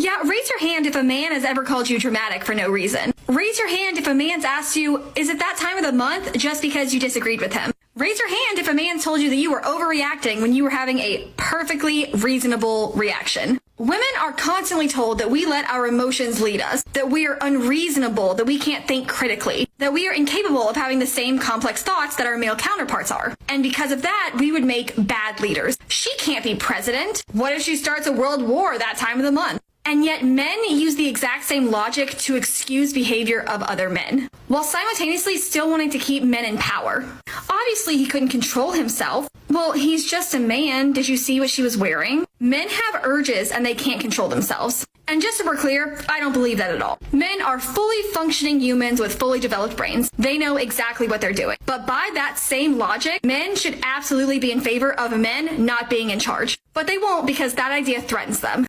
Yeah, raise your hand if a man has ever called you dramatic for no reason. Raise your hand if a man's asked you, is it that time of the month, just because you disagreed with him. Raise your hand if a man told you that you were overreacting when you were having a perfectly reasonable reaction. Women are constantly told that we let our emotions lead us, that we are unreasonable, that we can't think critically, that we are incapable of having the same complex thoughts that our male counterparts are. And because of that, we would make bad leaders. She can't be president. What if she starts a world war that time of the month? And yet men use the exact same logic to excuse behavior of other men, while simultaneously still wanting to keep men in power. Obviously, he couldn't control himself. Well, he's just a man. Did you see what she was wearing? Men have urges and they can't control themselves. And just so we're clear, I don't believe that at all. Men are fully functioning humans with fully developed brains. They know exactly what they're doing. But by that same logic, men should absolutely be in favor of men not being in charge. But they won't, because that idea threatens them.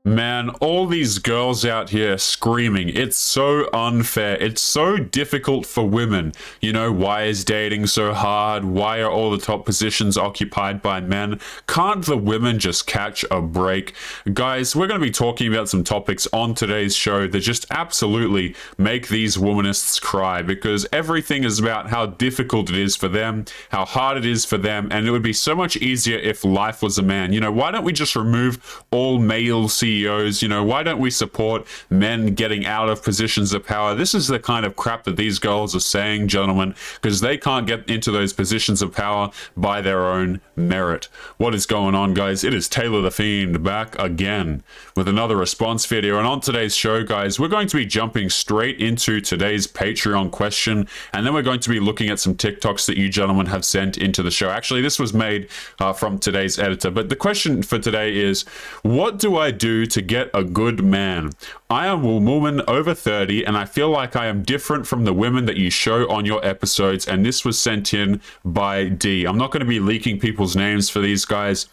Man, all these girls out here screaming, it's so unfair, it's so difficult for women. You know, why is dating so hard? Why are all the top positions occupied by men? Can't the women just catch a break? Guys, we're going to be talking about some topics on today's show that just absolutely make these womanists cry, because everything is about how difficult it is for them, how hard it is for them, and it would be so much easier if life was a man. You know, why don't we just remove all male CEOs? You know, why don't we support men getting out of positions of power? This is the kind of crap that these girls are saying, gentlemen, because they can't get into those positions of power by their own merit. What is going on, guys? It is Taylor the Fiend back again with another response video. And on today's show, guys, we're going to be jumping straight into today's Patreon question, and then we're going to be looking at some TikToks that you gentlemen have sent into the show. Actually, this was made from today's editor, but the question for today is, what do I do to get a good man? I am a woman over 30 and I feel like I am different from the women that you show on your episodes, and this was sent in by D. I'm not going to be leaking people's names for these guys.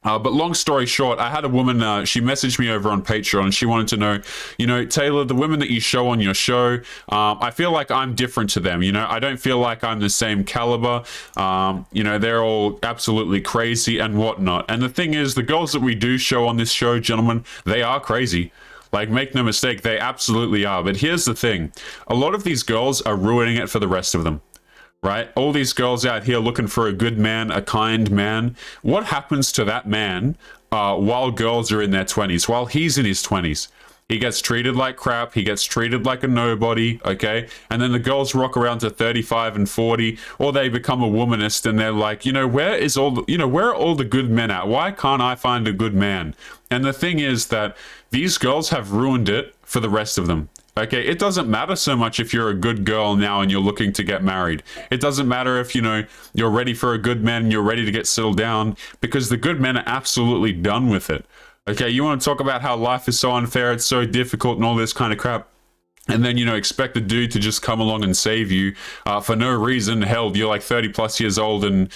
But long story short, I had a woman, she messaged me over on Patreon, and she wanted to know, you know, Taylor, the women that you show on your show, I feel like I'm different to them. You know, I don't feel like I'm the same caliber. You know, they're all absolutely crazy and whatnot. And the thing is, the girls that we do show on this show, gentlemen, they are crazy. Like, make no mistake, they absolutely are. But here's the thing. A lot of these girls are ruining it for the rest of them. Right? All these girls out here looking for a good man, a kind man. What happens to that man while girls are in their 20s, while he's in his 20s? He gets treated like crap. He gets treated like a nobody, okay? And then the girls rock around to 35 and 40, or they become a womanist and they're like, you know, where are all the good men at? Why can't I find a good man? And the thing is that these girls have ruined it for the rest of them. Okay, it doesn't matter so much if you're a good girl now and you're looking to get married. It doesn't matter if, you know, you're ready for a good man and you're ready to get settled down, because the good men are absolutely done with it. Okay, you want to talk about how life is so unfair, it's so difficult and all this kind of crap, and then, you know, expect a dude to just come along and save you for no reason. Hell, you're like 30 plus years old and,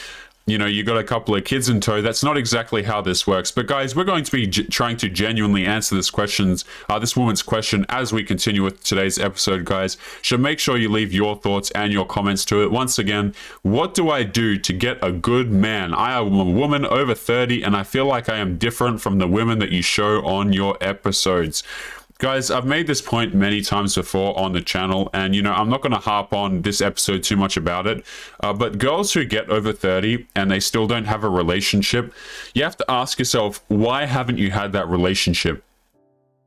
you know, you got a couple of kids in tow. That's not exactly how this works. But guys, we're going to be trying to genuinely answer this woman's question as we continue with today's episode, guys. So make sure you leave your thoughts and your comments to it. Once again, what do I do to get a good man? I am a woman over 30 and I feel like I am different from the women that you show on your episodes. Guys, I've made this point many times before on the channel, and, you know, I'm not going to harp on this episode too much about it, but girls who get over 30 and they still don't have a relationship, you have to ask yourself, why haven't you had that relationship?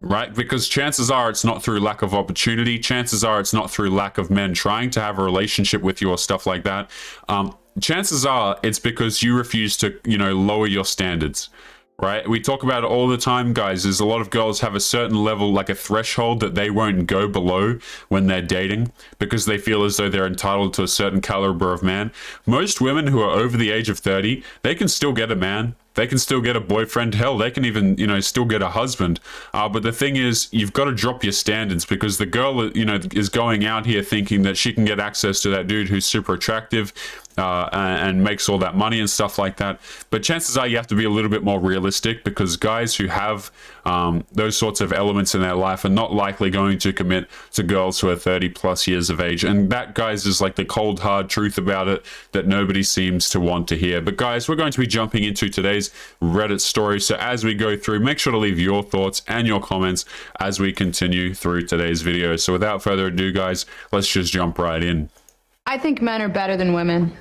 Right? Because chances are it's not through lack of opportunity. Chances are it's not through lack of men trying to have a relationship with you or stuff like that. Chances are it's because you refuse to, you know, lower your standards. Right? We talk about it all the time, guys. There's a lot of girls have a certain level, like a threshold that they won't go below when they're dating, because they feel as though they're entitled to a certain caliber of man. Most women who are over the age of 30, they can still get a man. They can still get a boyfriend. Hell, they can even, you know, still get a husband. But the thing is, you've got to drop your standards, because the girl, you know, is going out here thinking that she can get access to that dude who's super attractive. and makes all that money and stuff like that. But chances are you have to be a little bit more realistic, because guys who have those sorts of elements in their life are not likely going to commit to girls who are 30 plus years of age. And that, guys, is like the cold hard truth about it that nobody seems to want to hear. But guys, we're going to be jumping into today's Reddit story. So as we go through, make sure to leave your thoughts and your comments as we continue through today's video. So without further ado, guys, let's just jump right in. I think men are better than women.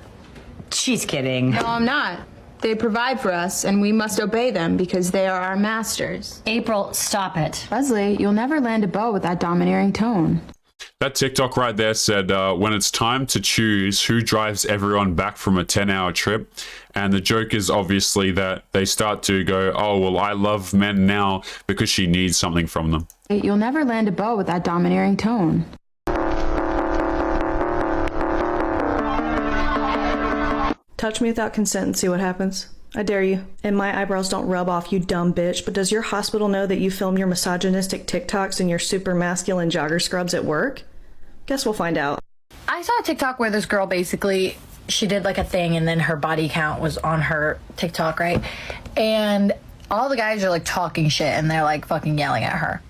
She's kidding. No, I'm not. They provide for us, and we must obey them because they are our masters. April, stop it. Leslie, you'll never land a beau with that domineering tone. That TikTok right there said, when it's time to choose who drives everyone back from a 10-hour trip. And the joke is obviously that they start to go, oh, well, I love men now because she needs something from them. You'll never land a beau with that domineering tone. Touch me without consent and see what happens. I dare you. And my eyebrows don't rub off, you dumb bitch, but does your hospital know that you film your misogynistic TikToks and your super masculine jogger scrubs at work? Guess we'll find out. I saw a TikTok where this girl basically, she did like a thing and then her body count was on her TikTok, right? And all the guys are like talking shit and they're like fucking yelling at her.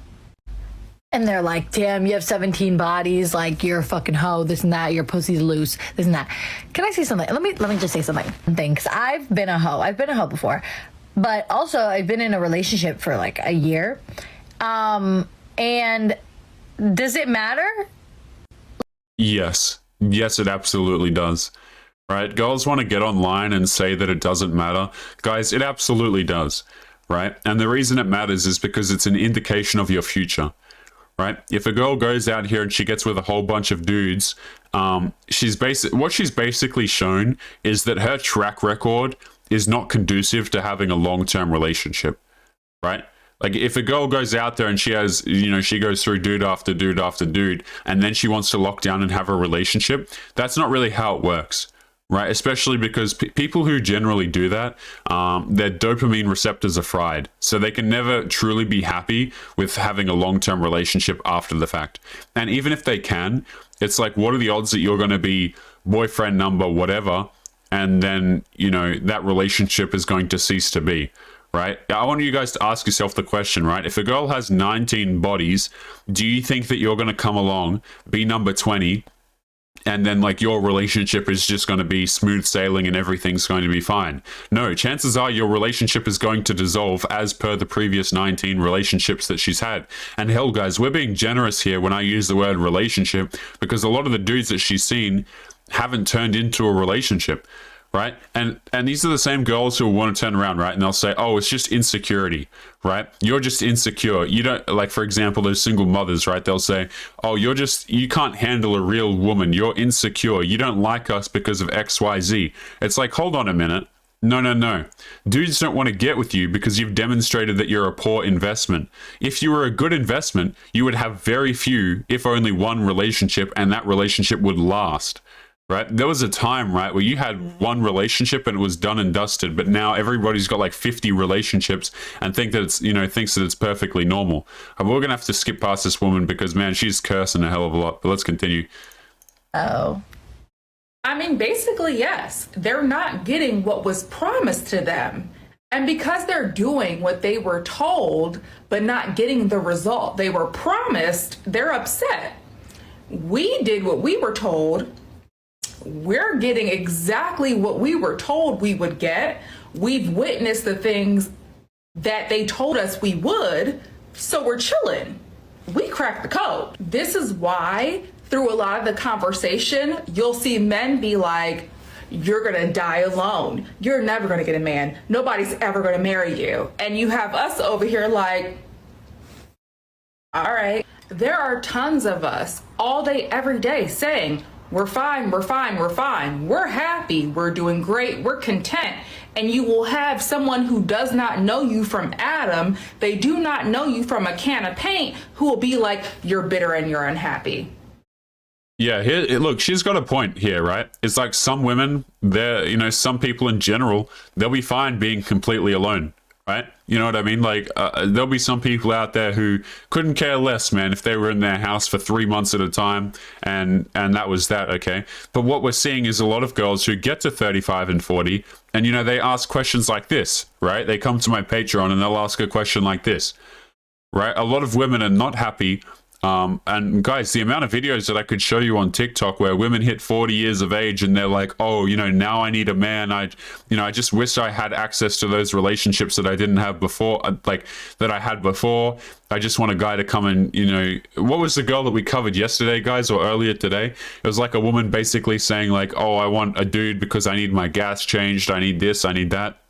And they're like, damn, you have 17 bodies, like you're a fucking hoe, this and that, your pussy's loose, this and that. Can I say something? Let me just say something. Because I've been a hoe. I've been a hoe before. But also I've been in a relationship for like a year. And does it matter? Yes. Yes, it absolutely does. Right? Girls want to get online and say that it doesn't matter. Guys, it absolutely does. Right? And the reason it matters is because it's an indication of your future. Right? If a girl goes out here and she gets with a whole bunch of dudes, what she's basically shown is that her track record is not conducive to having a long-term relationship, right? Like if a girl goes out there and she has, she goes through dude after dude after dude, and then she wants to lock down and have a relationship, that's not really how it works. Right, especially because people who generally do that, their dopamine receptors are fried. So they can never truly be happy with having a long-term relationship after the fact. And even if they can, it's like, what are the odds that you're going to be boyfriend number whatever, and then, that relationship is going to cease to be, right? I want you guys to ask yourself the question, right? If a girl has 19 bodies, do you think that you're going to come along, be number 20, and then like your relationship is just going to be smooth sailing and everything's going to be fine? No, chances are your relationship is going to dissolve as per the previous 19 relationships that she's had. And hell, guys, we're being generous here when I use the word relationship, because a lot of the dudes that she's seen haven't turned into a relationship. Right? And these are the same girls who want to turn around, right? And they'll say, oh, it's just insecurity, right? You're just insecure. You don't, like, for example, those single mothers, right? They'll say, oh, you can't handle a real woman. You're insecure. You don't like us because of X, Y, Z. It's like, hold on a minute. No. Dudes don't want to get with you because you've demonstrated that you're a poor investment. If you were a good investment, you would have very few, if only one relationship, and that relationship would last. Right? There was a time, right, where you had one relationship and it was done and dusted, but now everybody's got like 50 relationships and thinks that it's perfectly normal. We're going to have to skip past this woman because, man, she's cursing a hell of a lot. But let's continue. Oh. I mean, basically, yes. They're not getting what was promised to them. And because they're doing what they were told, but not getting the result they were promised, they're upset. We did what we were told. We're getting exactly what we were told we would get. We've witnessed the things that they told us we would, so we're chilling. We cracked the code. This is why, through a lot of the conversation, you'll see men be like, you're gonna die alone. You're never gonna get a man. Nobody's ever gonna marry you. And you have us over here like, all right. There are tons of us all day, every day saying, we're fine, we're fine, we're fine. We're happy, we're doing great, we're content. And you will have someone who does not know you from Adam, they do not know you from a can of paint, who will be like, you're bitter and you're unhappy. Yeah, look, she's got a point here, right? It's like some women, some people in general, they'll be fine being completely alone, right? You know what I mean? Like, there'll be some people out there who couldn't care less, man, if they were in their house for 3 months at a time, and that was that, okay? But what we're seeing is a lot of girls who get to 35 and 40, and, you know, they ask questions like this, right? They come to my Patreon and they'll ask a question like this, right? A lot of women are not happy. And guys, the amount of videos that I could show you on TikTok where women hit 40 years of age and they're like, oh, you know, now I need a man. I just wish I had access to those relationships that I didn't have before, like that I had before. I just want a guy to come and, you know, what was the girl that we covered yesterday, guys, or earlier today? It was like a woman basically saying like, oh, I want a dude because I need my gas changed. I need this, I need that.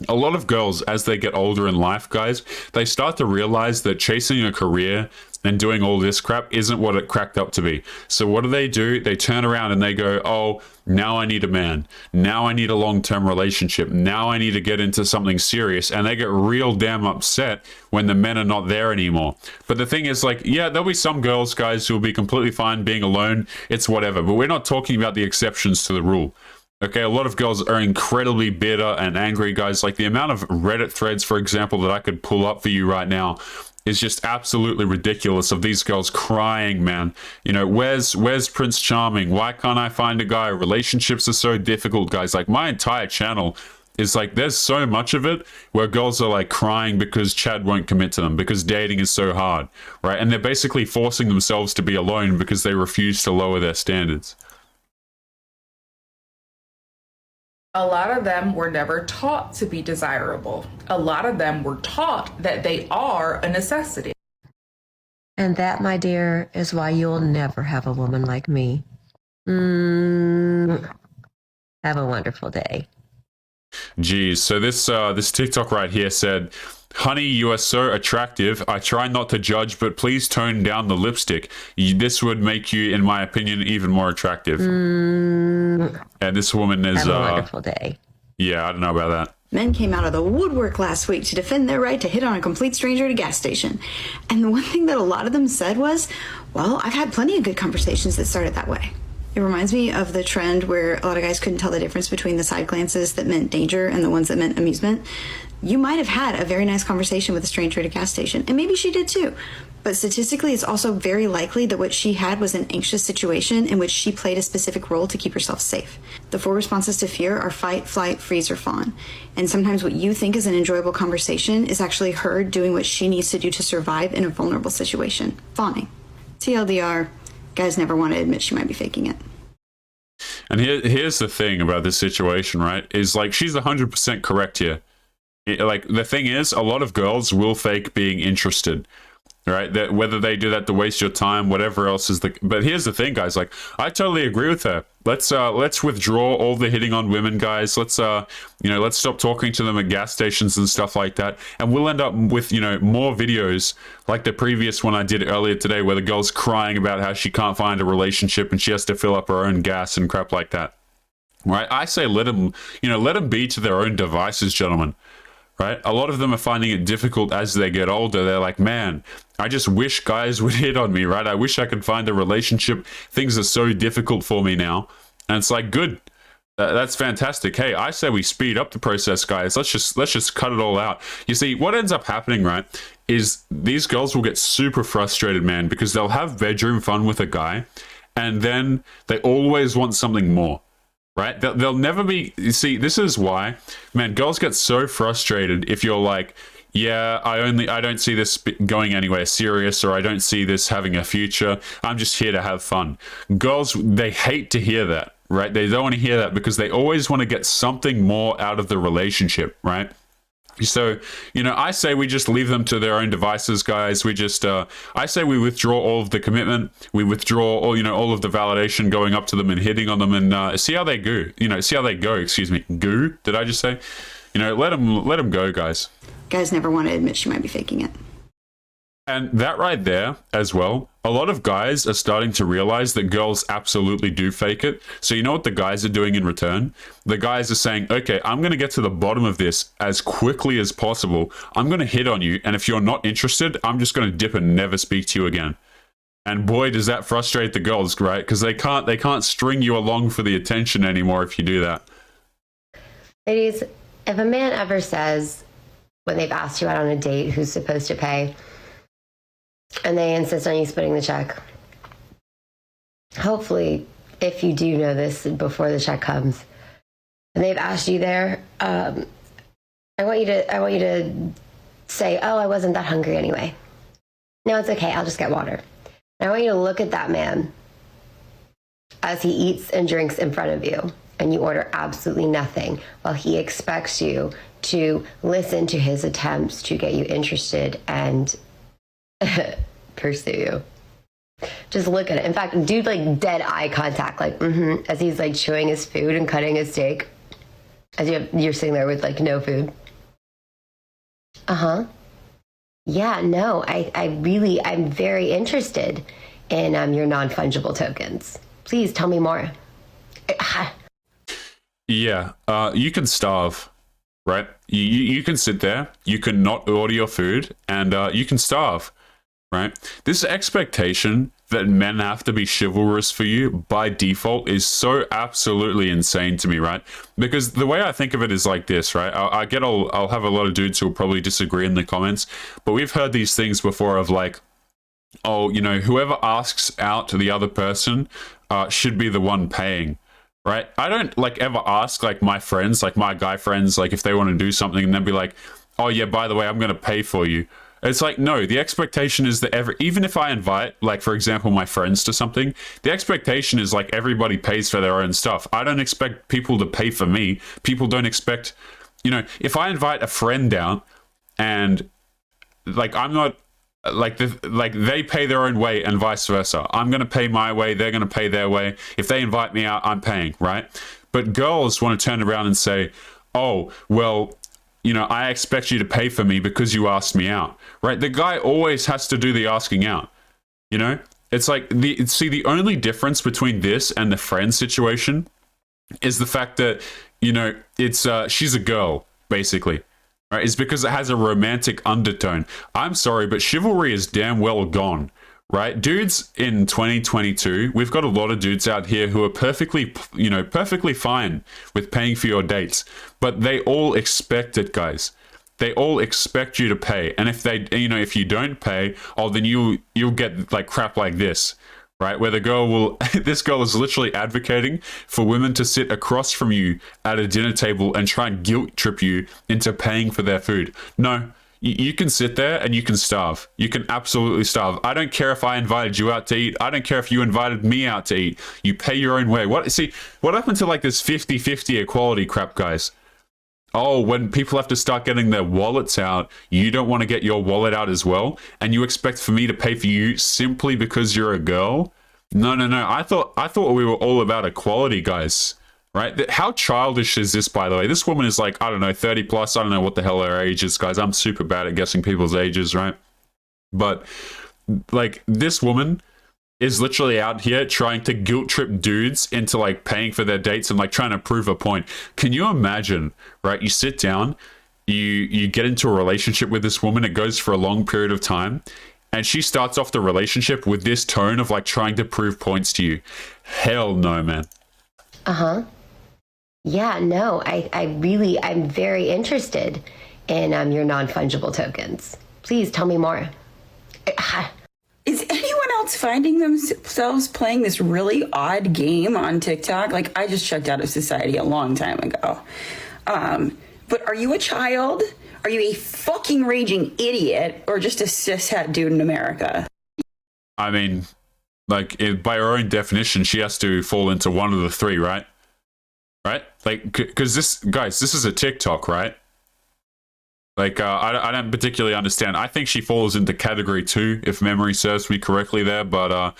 A lot of girls, as they get older in life, guys, they start to realize that chasing a career and doing all this crap isn't what it cracked up to be. So what do? They turn around and they go, oh, now I need a man. Now I need a long-term relationship. Now I need to get into something serious. And they get real damn upset when the men are not there anymore. But the thing is, like, yeah, there'll be some girls, guys, who will be completely fine being alone. It's whatever. But we're not talking about the exceptions to the rule. Okay, a lot of girls are incredibly bitter and angry, guys. Like the amount of Reddit threads, for example, that I could pull up for you right now is just absolutely ridiculous, of these girls crying, man. You know, where's Prince Charming? Why can't I find a guy? Relationships are so difficult, guys. Like my entire channel is like, there's so much of it where girls are like crying because Chad won't commit to them, because dating is so hard, right? And they're basically forcing themselves to be alone because they refuse to lower their standards. A lot of them were never taught to be desirable. A lot of them were taught that they are a necessity. And that, my dear, is why you'll never have a woman like me. Have a wonderful day. Geez, so this TikTok right here said, honey, you are so attractive. I try not to judge, but please tone down the lipstick. This would make you, in my opinion, even more attractive. And this woman is... Have a wonderful day. Yeah, I don't know about that. Men came out of the woodwork last week to defend their right to hit on a complete stranger at a gas station. And the one thing that a lot of them said was, well, I've had plenty of good conversations that started that way. It reminds me of the trend where a lot of guys couldn't tell the difference between the side glances that meant danger and the ones that meant amusement. You might have had a very nice conversation with a stranger at a gas station, and maybe she did too. But statistically, it's also very likely that what she had was an anxious situation in which she played a specific role to keep herself safe. The 4 responses to fear are fight, flight, freeze, or fawn. And sometimes what you think is an enjoyable conversation is actually her doing what she needs to do to survive in a vulnerable situation. Fawning. TLDR, guys never want to admit she might be faking it. And here's the thing about this situation, right? Is like, she's 100% correct here. Like, the thing is, a lot of girls will fake being interested, right? That whether they do that to waste your time, whatever else is the... But here's the thing, guys. Like, I totally agree with her. Let's withdraw all the hitting on women, guys. Let's let's stop talking to them at gas stations and stuff like that. And we'll end up with, you know, more videos like the previous one I did earlier today, where the girl's crying about how she can't find a relationship and she has to fill up her own gas and crap like that. Right? I say let them be to their own devices, gentlemen. Right? A lot of them are finding it difficult as they get older. They're like, man, I just wish guys would hit on me, right? I wish I could find a relationship. Things are so difficult for me now. And it's like, good. That's fantastic. Hey, I say we speed up the process, guys. Let's just cut it all out. You see, what ends up happening, right, is these girls will get super frustrated, man, because they'll have bedroom fun with a guy, and then they always want something more. Right? They'll never be... You see, this is why, man, girls get so frustrated if you're like, yeah, I don't see this going anywhere serious, or I don't see this having a future. I'm just here to have fun. Girls, they hate to hear that, right? They don't want to hear that because they always want to get something more out of the relationship, right? So, you know, I say we just leave them to their own devices, guys. We just, I say we withdraw all of the commitment. We withdraw all of the validation going up to them and hitting on them, and see how they go. Excuse me. Goo? Did I just say? You know, let them go, guys. Guys never want to admit she might be faking it. And that right there as well, a lot of guys are starting to realize that girls absolutely do fake it. So you know what the guys are doing in return? The guys are saying, okay, I'm going to get to the bottom of this as quickly as possible. I'm going to hit on you. And if you're not interested, I'm just going to dip and never speak to you again. And boy, does that frustrate the girls, right? Because they can't string you along for the attention anymore if you do that. Ladies, if a man ever says, when they've asked you out on a date who's supposed to pay, and they insist on you splitting the check. Hopefully, if you do know this before the check comes, and they've asked you there, I want you to say, "Oh, I wasn't that hungry anyway. No, it's okay. I'll just get water." And I want you to look at that man as he eats and drinks in front of you, and you order absolutely nothing while he expects you to listen to his attempts to get you interested and pursue you. Just look at it. In fact, do like dead eye contact, like as he's like chewing his food and cutting his steak, as you're sitting there with like no food. Yeah, no, I'm very interested in your non-fungible tokens. Please tell me more. Yeah, you can starve, right? You can sit there, you can not order your food, and you can starve, right? This expectation that men have to be chivalrous for you by default is so absolutely insane to me, right? Because the way I think of it is like this, right? I'll have a lot of dudes who will probably disagree in the comments, but we've heard these things before of like, oh, you know, whoever asks out to the other person should be the one paying, right? I don't like ever ask like my friends, like my guy friends, like if they want to do something and then be like, oh yeah, by the way, I'm going to pay for you. It's like, no, the expectation is that even if I invite, like, for example, my friends to something, the expectation is like everybody pays for their own stuff. I don't expect people to pay for me. People don't expect, you know, if I invite a friend down and like, I'm not like, they pay their own way and vice versa. I'm going to pay my way. They're going to pay their way. If they invite me out, I'm paying, right? But girls want to turn around and say, oh, well, you know, I expect you to pay for me because you asked me out, right? The guy always has to do the asking out, you know? It's like, the only difference between this and the friend situation is the fact that, you know, it's, she's a girl, basically, right? It's because it has a romantic undertone. I'm sorry, but chivalry is damn well gone, right? Dudes in 2022, we've got a lot of dudes out here who are perfectly fine with paying for your dates, but they all expect it, guys. They all expect you to pay. And if if you don't pay, oh, then you'll get like crap like this, right? Where the girl will, this girl is literally advocating for women to sit across from you at a dinner table and try and guilt trip you into paying for their food. No. You can sit there and you can starve. You can absolutely starve. I don't care if I invited you out to eat. I don't care if you invited me out to eat. You pay your own way. What happened to like this 50-50 equality crap, guys? Oh, when people have to start getting their wallets out, you don't want to get your wallet out as well? And you expect for me to pay for you simply because you're a girl? No. I thought we were all about equality, guys. Right? How childish is this, by the way? This woman is like, I don't know, 30 plus. I don't know what the hell her age is, guys. I'm super bad at guessing people's ages, right? But like, this woman is literally out here trying to guilt trip dudes into like paying for their dates and like trying to prove a point. Can you imagine, right? You sit down, you get into a relationship with this woman. It goes for a long period of time. And she starts off the relationship with this tone of like trying to prove points to you. Hell no, man. Yeah, no, I'm very interested in your non-fungible tokens. Please tell me more. Is anyone else finding themselves playing this really odd game on TikTok? Like, I just checked out of society a long time ago. But are you a child? Are you a fucking raging idiot or just a cishet dude in America? I mean, like, by her own definition, she has to fall into one of the three, right? Right? Like, because this is a TikTok, right? Like, I don't particularly understand. I think she falls into category 2, if memory serves me correctly there, but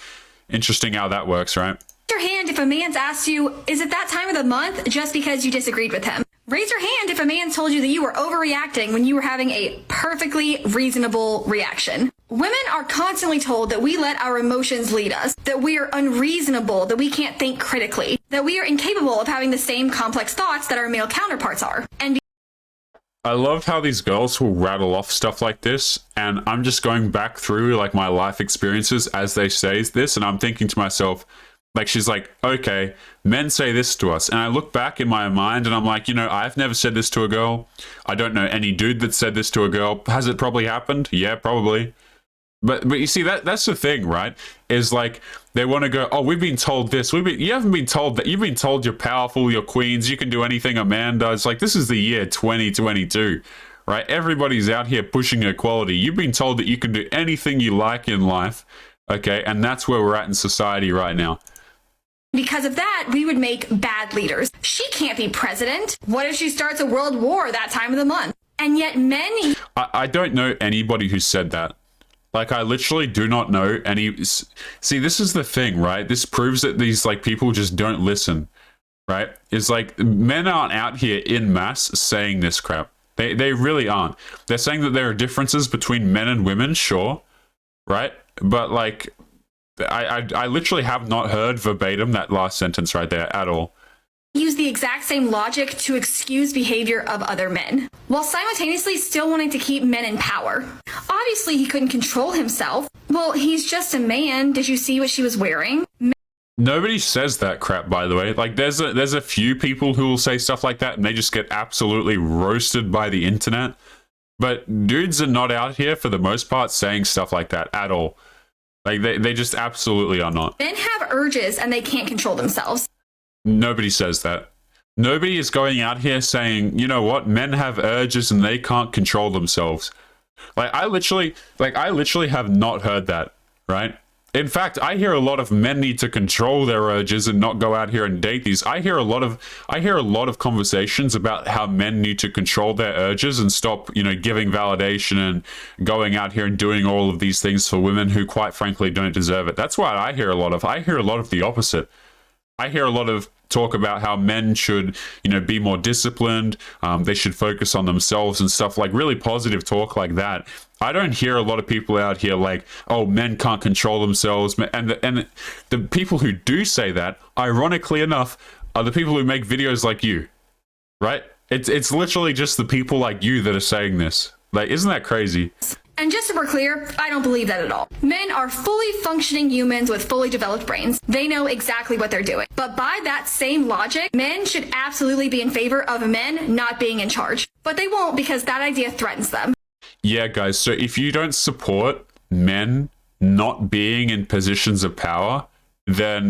interesting how that works, right? Raise your hand if a man's asked you, is it that time of the month, just because you disagreed with him? Raise your hand if a man told you that you were overreacting when you were having a perfectly reasonable reaction. Women are constantly told that we let our emotions lead us, that we are unreasonable, that we can't think critically, that we are incapable of having the same complex thoughts that our male counterparts are. And I love how these girls will rattle off stuff like this, and I'm just going back through like my life experiences as they say this, and I'm thinking to myself, Like, she's like, okay, men say this to us. And I look back in my mind and I'm like, you know, I've never said this to a girl. I don't know any dude that said this to a girl. Has it probably happened? Yeah, probably. But you see, that's the thing, right? Is like, they want to go, oh, we've been told this. You haven't been told that. You've been told you're powerful, you're queens, you can do anything a man does. Like, this is the year 2022, right? Everybody's out here pushing equality. You've been told that you can do anything you like in life, okay? And that's where we're at in society right now. Because of that, we would make bad leaders. She can't be president. What if she starts a world war that time of the month? And yet men... I don't know anybody who said that. Like, I literally do not know any... See, this is the thing, right? This proves that these, like, people just don't listen, right? It's like, men aren't out here in mass saying this crap. They really aren't. They're saying that there are differences between men and women, sure, right? But, like... I literally have not heard verbatim that last sentence right there at all. Use the exact same logic to excuse behavior of other men, while simultaneously still wanting to keep men in power. Obviously, he couldn't control himself. Well, he's just a man. Did you see what she was wearing? Nobody says that crap, by the way. Like, there's a few people who will say stuff like that, and they just get absolutely roasted by the internet. But dudes are not out here, for the most part, saying stuff like that at all. Like, they just absolutely are not. Men have urges and they can't control themselves. Nobody says that. Nobody is going out here saying, you know what, men have urges and they can't control themselves. Like, I literally have not heard that, right? In fact, I hear a lot of men need to control their urges and not go out here and date these. I hear a lot of conversations about how men need to control their urges and stop, you know, giving validation and going out here and doing all of these things for women who, quite frankly, don't deserve it. That's what I hear a lot of. I hear a lot of the opposite. I hear a lot of talk about how men should, you know, be more disciplined. They should focus on themselves and stuff, like really positive talk like that. I don't hear a lot of people out here like, oh, men can't control themselves. And the people who do say that, ironically enough, are the people who make videos like you, right? It's literally just the people like you that are saying this. Like, isn't that crazy? And just so we're clear, I don't believe that at all. Men are fully functioning humans with fully developed brains. They know exactly what they're doing. But by that same logic, men should absolutely be in favor of men not being in charge. But they won't, because that idea threatens them. Yeah, guys, so if you don't support men not being in positions of power, then,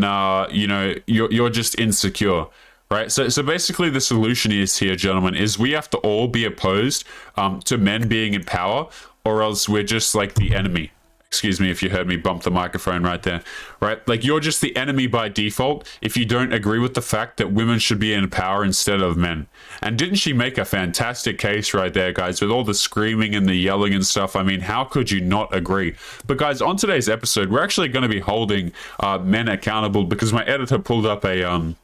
you know, you're just insecure. Right, so basically the solution is here, gentlemen, is we have to all be opposed to men being in power, or else we're just like the enemy. Excuse me if you heard me bump the microphone right there. Right, like you're just the enemy by default if you don't agree with the fact that women should be in power instead of men. And didn't she make a fantastic case right there, guys, with all the screaming and the yelling and stuff? I mean, how could you not agree? But guys, on today's episode, we're actually going to be holding men accountable, because my editor pulled up a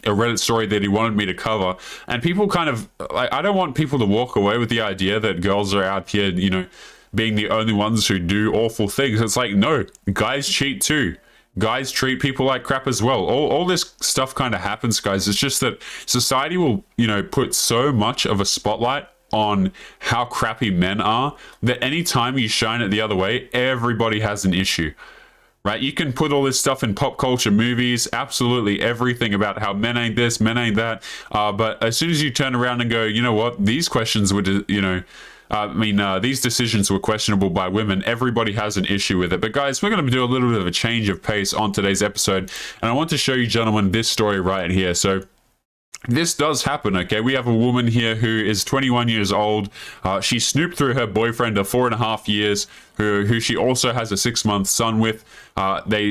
Reddit story that he wanted me to cover, and people kind of, like, I don't want people to walk away with the idea that girls are out here, you know, being the only ones who do awful things. It's like, no, guys cheat too. Guys treat people like crap as well. All this stuff kind of happens, guys. It's just that society will, you know, put so much of a spotlight on how crappy men are that anytime you shine it the other way, everybody has an issue. Right, you can put all this stuff in pop culture movies, absolutely everything about how men ain't this, men ain't that. But as soon as you turn around and go, you know what, these questions were, you know, these decisions were questionable by women, everybody has an issue with it. But guys, we're going to do a little bit of a change of pace on today's episode. And I want to show you, gentlemen, this story right here. So this does happen, okay? We have a woman here who is 21 years old. She snooped through her boyfriend of 4.5 years, who she also has a 6-month son with.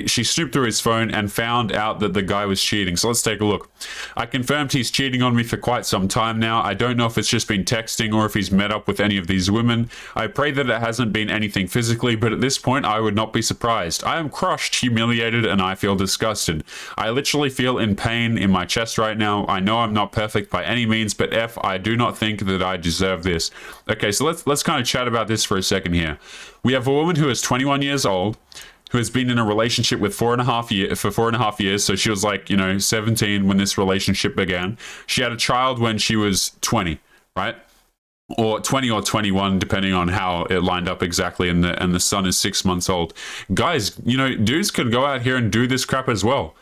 She snooped through his phone and found out that the guy was cheating. So let's take a look. I confirmed he's cheating on me for quite some time now. I don't know if it's just been texting or if he's met up with any of these women. I pray that it hasn't been anything physically, but at this point, I would not be surprised. I am crushed, humiliated, and I feel disgusted. I literally feel in pain in my chest right now. I know I'm not perfect by any means, but I do not think that I deserve this. Okay, so let's kind of chat about this for a second here. We have a woman who is 21 years old, who has been in a relationship with 4.5 years. So she was like, you know, 17 when this relationship began. She had a child when she was 20, right? Or 20 or 21, depending on how it lined up exactly. And the son is 6 months old. Guys, you know, dudes can go out here and do this crap as well.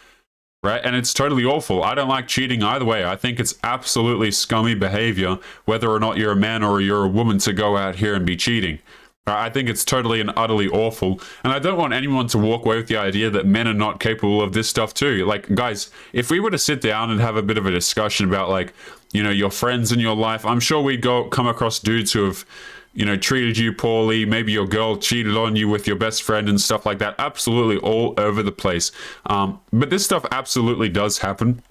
right? And it's totally awful. I don't like cheating either way. I think it's absolutely scummy behavior, whether or not you're a man or you're a woman, to go out here and be cheating. I think it's totally and utterly awful. And I don't want anyone to walk away with the idea that men are not capable of this stuff too. Like, guys, if we were to sit down and have a bit of a discussion about, like, you know, your friends in your life, I'm sure we'd come across dudes who have, you know, treated you poorly. Maybe your girl cheated on you with your best friend and stuff like that. Absolutely all over the place. But this stuff absolutely does happen.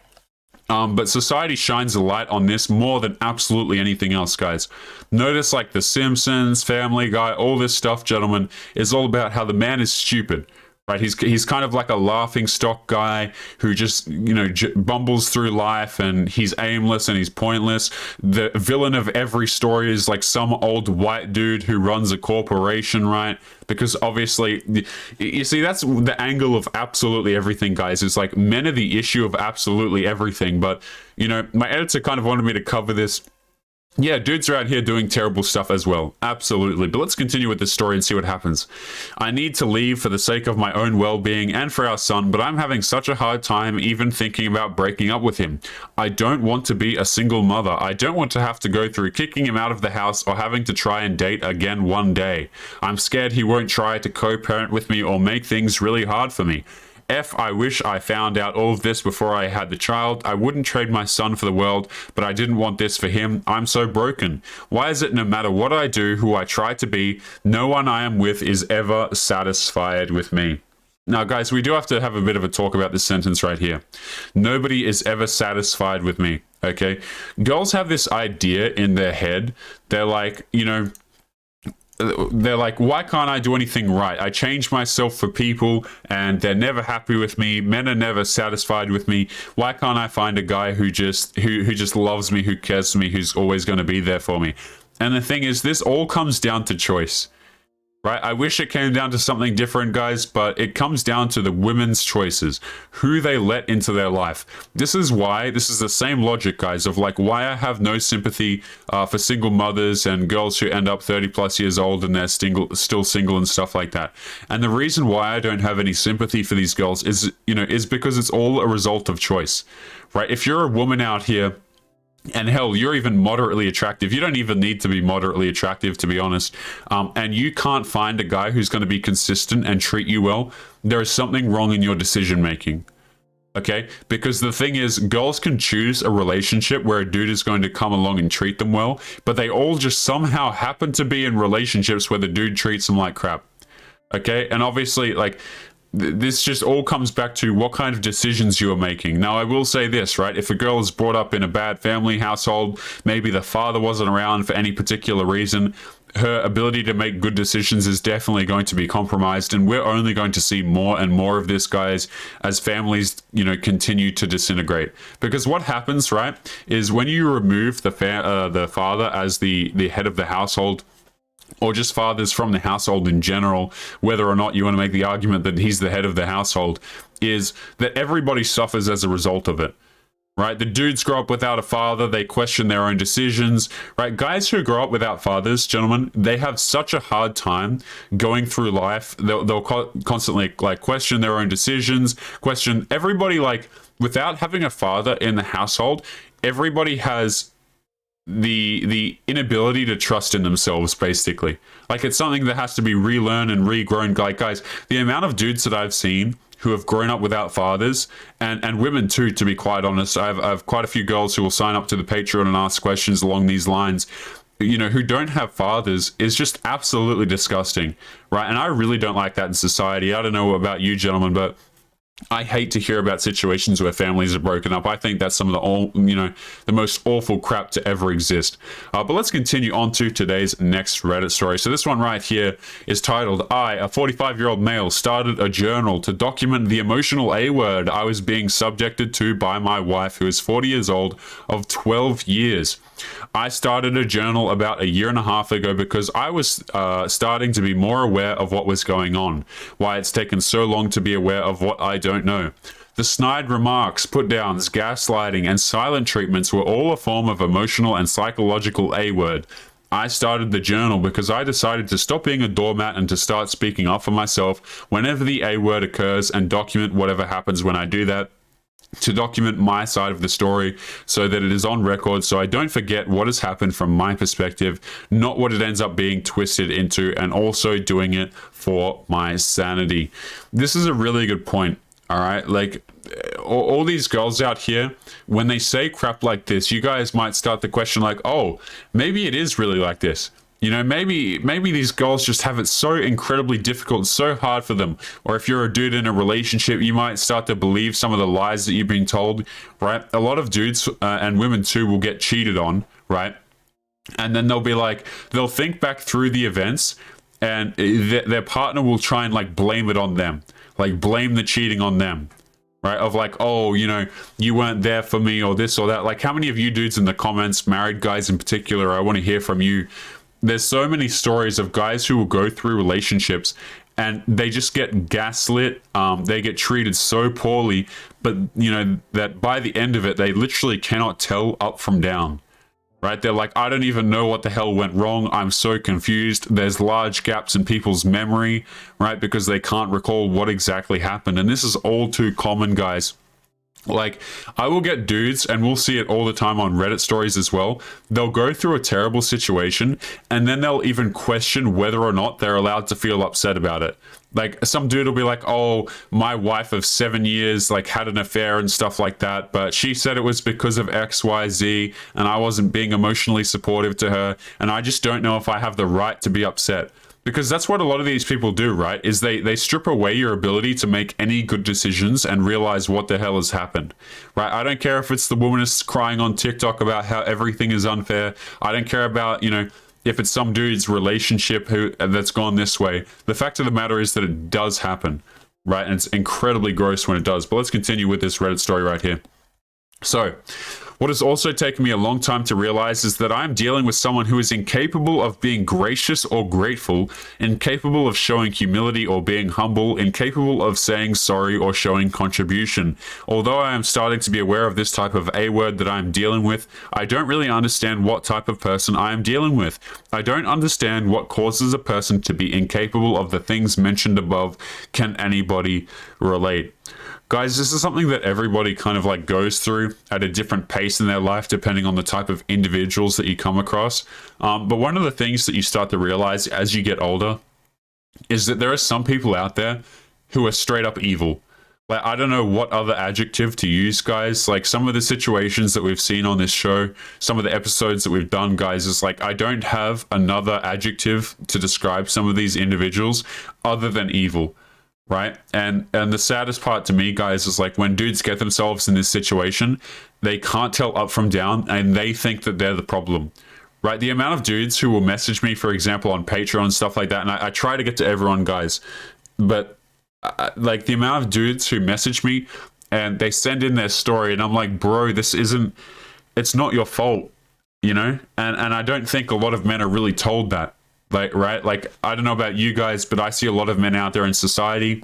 But society shines a light on this more than absolutely anything else, guys. Notice, like, The Simpsons, Family Guy, all this stuff, gentlemen, is all about how the man is stupid, right? He's kind of like a laughing stock guy who just, you know, bumbles through life, and he's aimless and he's pointless. The villain of every story is like some old white dude who runs a corporation, right? Because obviously, you see, that's the angle of absolutely everything, guys. It's like men are the issue of absolutely everything. But, you know, my editor kind of wanted me to cover this. Yeah, dudes are out here doing terrible stuff as well. Absolutely. But let's continue with this story and see what happens. I need to leave for the sake of my own well-being and for our son, but I'm having such a hard time even thinking about breaking up with him. I don't want to be a single mother. I don't want to have to go through kicking him out of the house or having to try and date again one day. I'm scared he won't try to co-parent with me or make things really hard for me. I wish I found out all of this before I had the child. I wouldn't trade my son for the world, but I didn't want this for him. I'm so broken. Why is it no matter what I do, who I try to be, no one I am with is ever satisfied with me? Now, guys, we do have to have a bit of a talk about this sentence right here. Nobody is ever satisfied with me, okay? Girls have this idea in their head. They're like, you know, why can't I do anything right? I change myself for people and they're never happy with me. Men are never satisfied with me. Why can't I find a guy who just loves me, who cares for me, who's always going to be there for me? And the thing is, this all comes down to choice. Right? I wish it came down to something different, guys, but it comes down to the women's choices, who they let into their life. This is the same logic, guys, of like why I have no sympathy for single mothers and girls who end up 30 plus years old and they're still single and stuff like that. And the reason why I don't have any sympathy for these girls is because it's all a result of choice, right? If you're a woman out here, and hell, you're even moderately attractive. You don't even need to be moderately attractive, to be honest. And you can't find a guy who's going to be consistent and treat you well. There is something wrong in your decision making. Okay? Because the thing is, girls can choose a relationship where a dude is going to come along and treat them well, but they all just somehow happen to be in relationships where the dude treats them like crap. Okay? And obviously, like, this just all comes back to what kind of decisions you are making. Now, I will say this, right? If a girl is brought up in a bad family household, maybe the father wasn't around for any particular reason, her ability to make good decisions is definitely going to be compromised. And we're only going to see more and more of this, guys, as families, continue to disintegrate. Because what happens, right, is when you remove the father as the head of the household, or just fathers from the household in general, whether or not you want to make the argument that he's the head of the household, is that everybody suffers as a result of it, right? The dudes grow up without a father, they question their own decisions, right? Guys who grow up without fathers, gentlemen, they have such a hard time going through life. They'll constantly like question their own decisions, question everybody. Like, without having a father in the household, everybody has the inability to trust in themselves, basically. Like, it's something that has to be relearned and regrown. Like, guys, the amount of dudes that I've seen who have grown up without fathers, and women too, to be quite honest. I have quite a few girls who will sign up to the Patreon and ask questions along these lines, who don't have fathers, is just absolutely disgusting, right? And I really don't like that in society. I don't know about you, gentlemen, but I hate to hear about situations where families are broken up. I think that's some of the most awful crap to ever exist. But let's continue on to today's next Reddit story. So this one right here is titled, I, a 45-year-old male, started a journal to document the emotional A-word I was being subjected to by my wife, who is 40 years old, of 12 years. I started a journal about a year and a half ago because I was starting to be more aware of what was going on, why it's taken so long to be aware of what I don't know. The snide remarks, put-downs, gaslighting, and silent treatments were all a form of emotional and psychological A-word. I started the journal because I decided to stop being a doormat and to start speaking up for myself whenever the A-word occurs and document whatever happens when I do that. to document my side of the story so that it is on record, so I don't forget what has happened from my perspective, not what it ends up being twisted into, and also doing it for my sanity. This is a really good point. All right, like all these girls out here, when they say crap like this, you guys might start the question like, oh, maybe it is really like this. You know, maybe these girls just have it so incredibly difficult, so hard for them. Or if you're a dude in a relationship, you might start to believe some of the lies that you've been told, right? A lot of dudes and women too will get cheated on, right? And then they'll think back through the events, and their partner will try and like blame it on them, like blame the cheating on them. Right, of like, oh, you know, you weren't there for me, or this or that. Like, how many of you dudes in the comments, married guys in particular, I want to hear from you. There's so many stories of guys who will go through relationships and they just get gaslit. They get treated so poorly, but you know that by the end of it, they literally cannot tell up from down. Right? They're like, I don't even know what the hell went wrong. I'm so confused. There's large gaps in people's memory, right? Because they can't recall what exactly happened. And this is all too common, guys. Like, I will get dudes, and we'll see it all the time on Reddit stories as well. They'll go through a terrible situation, and then they'll even question whether or not they're allowed to feel upset about it. Like, some dude will be like, oh, my wife of 7 years, like, had an affair and stuff like that, but she said it was because of X, Y, Z, and I wasn't being emotionally supportive to her, and I just don't know if I have the right to be upset. Because that's what a lot of these people do, right? Is they strip away your ability to make any good decisions and realize what the hell has happened, right? I don't care if it's the woman is crying on TikTok about how everything is unfair. I don't care about, you know, if it's some dude's relationship that's gone this way. The fact of the matter is that it does happen, right? And it's incredibly gross when it does. But let's continue with this Reddit story right here. So, what has also taken me a long time to realize is that I'm dealing with someone who is incapable of being gracious or grateful, incapable of showing humility or being humble, incapable of saying sorry or showing contribution. Although I am starting to be aware of this type of A word that I'm dealing with, I don't really understand what type of person I am dealing with. I don't understand what causes a person to be incapable of the things mentioned above. Can anybody relate? Guys, this is something that everybody kind of like goes through at a different pace in their life, depending on the type of individuals that you come across. But one of the things that you start to realize as you get older is that there are some people out there who are straight up evil. Like, I don't know what other adjective to use, guys. Like, some of the situations that we've seen on this show, some of the episodes that we've done, guys, is like, I don't have another adjective to describe some of these individuals other than evil. Right? And the saddest part to me, guys, is like when dudes get themselves in this situation, they can't tell up from down and they think that they're the problem. Right? The amount of dudes who will message me, for example, on Patreon and stuff like that, and I try to get to everyone, guys, but like the amount of dudes who message me and they send in their story and I'm like, bro, it's not your fault, you know? And I don't think a lot of men are really told that. Like, right? Like, I don't know about you guys, but I see a lot of men out there in society,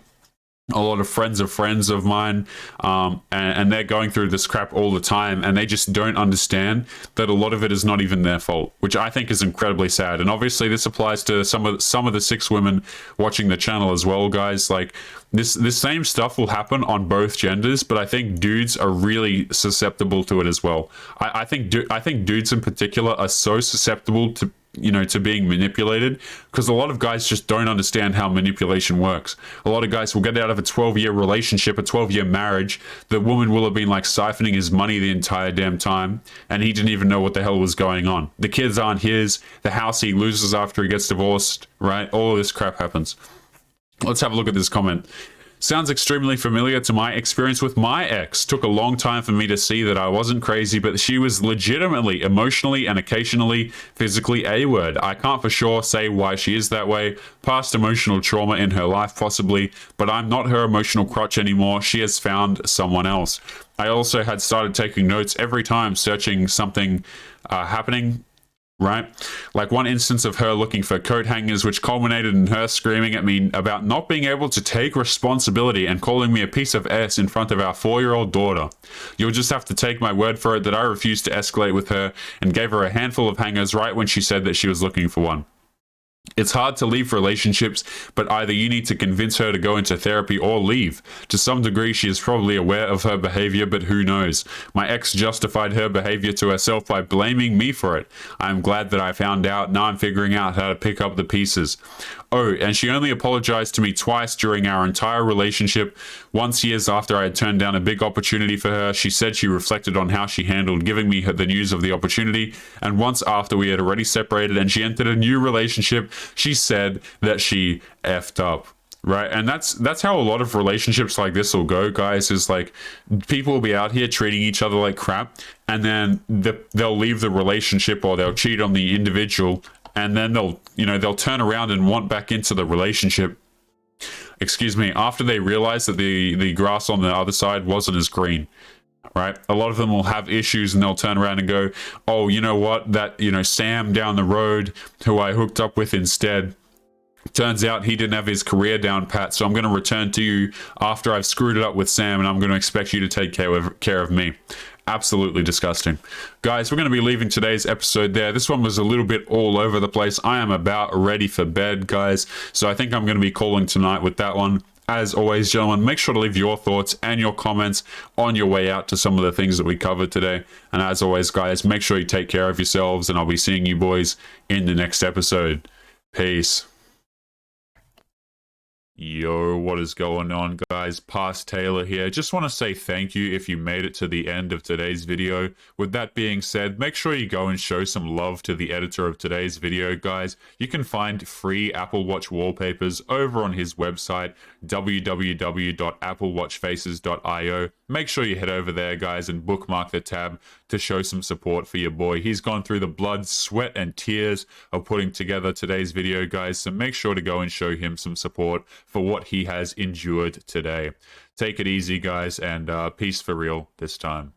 a lot of friends of mine, and they're going through this crap all the time, and they just don't understand that a lot of it is not even their fault, which I think is incredibly sad. And obviously this applies to some of the 6 women watching the channel as well, guys. Like, this same stuff will happen on both genders, but I think dudes are really susceptible to it as well. I think dudes in particular are so susceptible to, you know, to being manipulated, because a lot of guys just don't understand how manipulation works. A lot of guys will get out of a 12-year relationship, a 12-year marriage. The woman will have been like siphoning his money the entire damn time, and he didn't even know what the hell was going on. The kids aren't his. The house he loses after he gets divorced, right? All of this crap happens. Let's have a look at this comment. Sounds extremely familiar to my experience with my ex. Took a long time for me to see that I wasn't crazy, but she was legitimately, emotionally, and occasionally physically A-word. I can't for sure say why she is that way. Past emotional trauma in her life, possibly, but I'm not her emotional crutch anymore. She has found someone else. I also had started taking notes every time searching something happening. Right? Like one instance of her looking for coat hangers, which culminated in her screaming at me about not being able to take responsibility and calling me a piece of S in front of our 4-year-old daughter. You'll just have to take my word for it that I refused to escalate with her and gave her a handful of hangers right when she said that she was looking for one. It's hard to leave relationships, but either you need to convince her to go into therapy or leave. To some degree, she is probably aware of her behavior, but who knows? My ex justified her behavior to herself by blaming me for it. I'm glad that I found out. Now I'm figuring out how to pick up the pieces. Oh, and she only apologized to me twice during our entire relationship. Once years after I had turned down a big opportunity for her, she said she reflected on how she handled giving me the news of the opportunity. And once after we had already separated and she entered a new relationship, she said that she effed up. Right, and that's how a lot of relationships like this will go, guys, is like people will be out here treating each other like crap, and then they'll leave the relationship or they'll cheat on the individual, and then they'll turn around and want back into the relationship, excuse me, after they realize that the grass on the other side wasn't as green. Right, a lot of them will have issues and they'll turn around and go, oh, you know what, that Sam down the road who I hooked up with instead, turns out he didn't have his career down pat, so I'm going to return to you after I've screwed it up with Sam, and I'm going to expect you to take care of me. Absolutely disgusting. Guys, we're going to be leaving today's episode there. This one was a little bit all over the place. I am about ready for bed, guys, so I think I'm going to be calling tonight with that one. As always, gentlemen, make sure to leave your thoughts and your comments on your way out to some of the things that we covered today. And as always, guys, make sure you take care of yourselves, and I'll be seeing you boys in the next episode. Peace. Yo, what is going on, guys? Past Taylor here. Just want to say thank you if you made it to the end of today's video. With that being said, make sure you go and show some love to the editor of today's video, guys. You can find free Apple Watch wallpapers over on his website, www.applewatchfaces.io. Make sure you head over there, guys, and bookmark the tab to show some support for your boy. He's gone through the blood, sweat, and tears of putting together today's video, guys, so make sure to go and show him some support for what he has endured today. Take it easy, guys, and peace for real this time.